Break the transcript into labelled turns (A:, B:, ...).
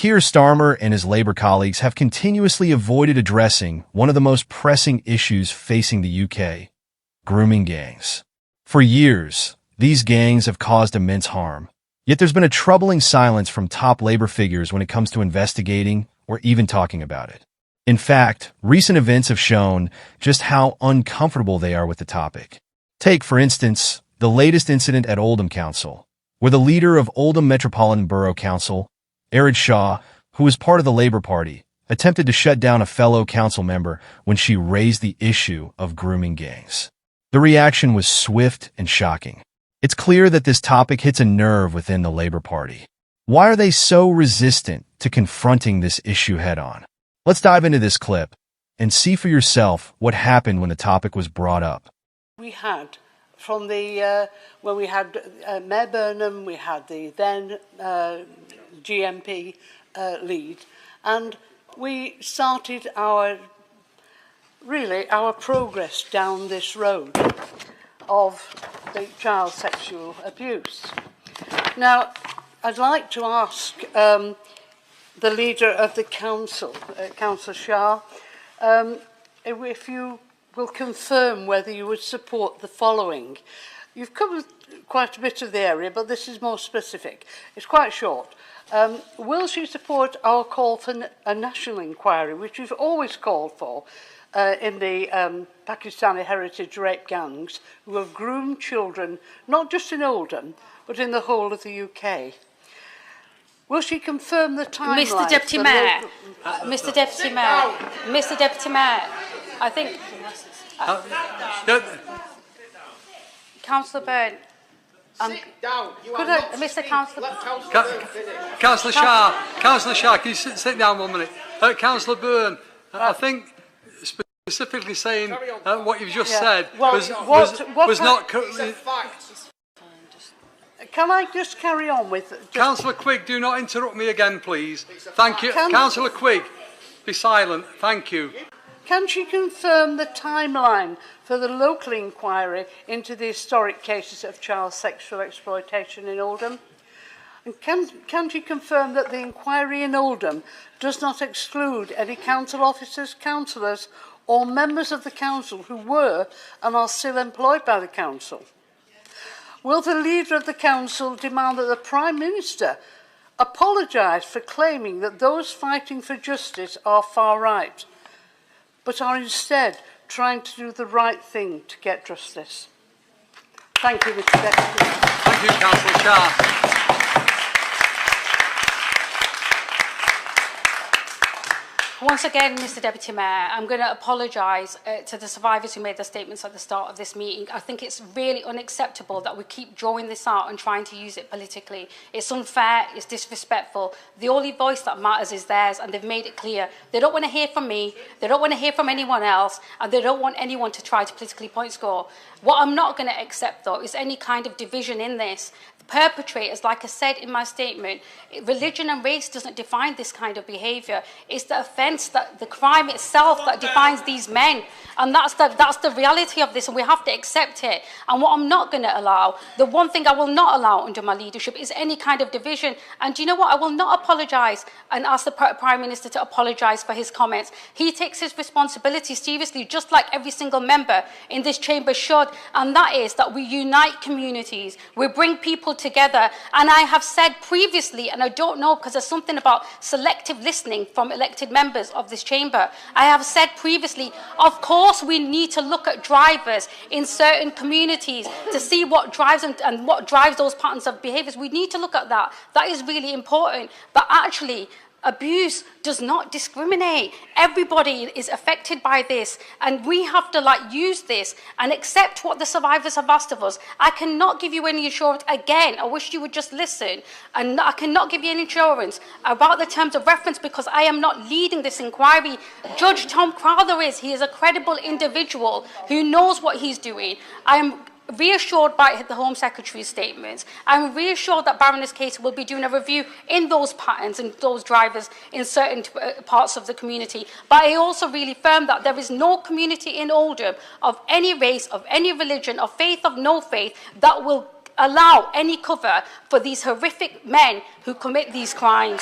A: Keir Starmer and his Labour colleagues have continuously avoided addressing one of the most pressing issues facing the UK, grooming gangs. For years, these gangs have caused immense harm. Yet there's been a troubling silence from top Labour figures when it comes to investigating or even talking about it. In fact, recent events have shown just how uncomfortable they are with the topic. Take, for instance, the latest incident at Oldham Council, where the leader of Oldham Metropolitan Borough Council, Erupts Shaw, who was part of the Labour Party, attempted to shut down a fellow council member when she raised the issue of grooming gangs. The reaction was swift and shocking. It's clear that this topic hits a nerve within the Labour Party. Why are they so resistant to confronting this issue head-on? Let's dive into this clip and see for yourself what happened when the topic was brought up.
B: We had, from the, when we had Mayor Burnham, we had the then GMP lead, and we started our progress down this road of the child sexual abuse. Now, I'd like to ask the leader of the council, Councillor Shah, if you will confirm whether you would support the following. You've covered quite a bit of the area, but this is more specific. It's quite short. Will she support our call for a national inquiry, which we've always called for, in the Pakistani heritage rape gangs who have groomed children, not just in Oldham, but in the whole of the UK? Will she confirm the timeline?
C: Mr Deputy Mayor, Mr Deputy Mayor, Mr Deputy Mayor, I think... Councillor Byrne,
D: sit down.
C: Mr Councillor...
E: Councillor Shah, can you sit down 1 minute? Councillor Byrne, I think specifically saying what you've just said was not...
B: Can I just carry on with...
E: Councillor Quigg, do not interrupt me again, please. Thank you. Councillor Quigg, be silent. Thank you.
B: Can she confirm the timeline for the local inquiry into the historic cases of child sexual exploitation in Oldham? And can she confirm that the inquiry in Oldham does not exclude any council officers, councillors or members of the council who were and are still employed by the council? Will the leader of the council demand that the Prime Minister apologise for claiming that those fighting for justice are far right, but are instead trying to do the right thing to get justice? Thank you, Mr Deputy.
E: Thank you, Councillor Shah.
C: Once again, Mr Deputy Mayor, I'm going to apologise to the survivors who made the statements at the start of this meeting. I think it's really unacceptable that we keep drawing this out and trying to use it politically. It's unfair, it's disrespectful. The only voice that matters is theirs, and they've made it clear. They don't want to hear from me, they don't want to hear from anyone else, and they don't want anyone to try to politically point score. What I'm not going to accept, though, is any kind of division in this. Perpetrators, like I said in my statement, religion and race doesn't define this kind of behaviour. It's the offence, that the crime itself that defines these men. And that's the reality of this, and we have to accept it. And what I'm not going to allow, the one thing I will not allow under my leadership is any kind of division. And do you know what? I will not apologise and ask the Prime Minister to apologise for his comments. He takes his responsibility seriously, just like every single member in this chamber should. And that is that we unite communities, we bring people together. And I have said previously, and I don't know because there's something about selective listening from elected members of this chamber, I have said previously, of course we need to look at drivers in certain communities to see what drives them and what drives those patterns of behaviours. We need to look at that. That is really important. But actually, abuse does not discriminate. Everybody is affected by this, and we have to use this and accept what the survivors have asked of us. I cannot give you any assurance. Again, I wish you would just listen, and I cannot give you any assurance about the terms of reference because I am not leading this inquiry. Judge Tom Crowther is. He is a credible individual who knows what he's doing. I am reassured by the Home Secretary's statements. I'm reassured that Baroness Casey will be doing a review in those patterns and those drivers in certain parts of the community. But I also really firm that there is no community in Oldham of any race, of any religion, of faith, of no faith, that will allow any cover for these horrific men who commit these crimes.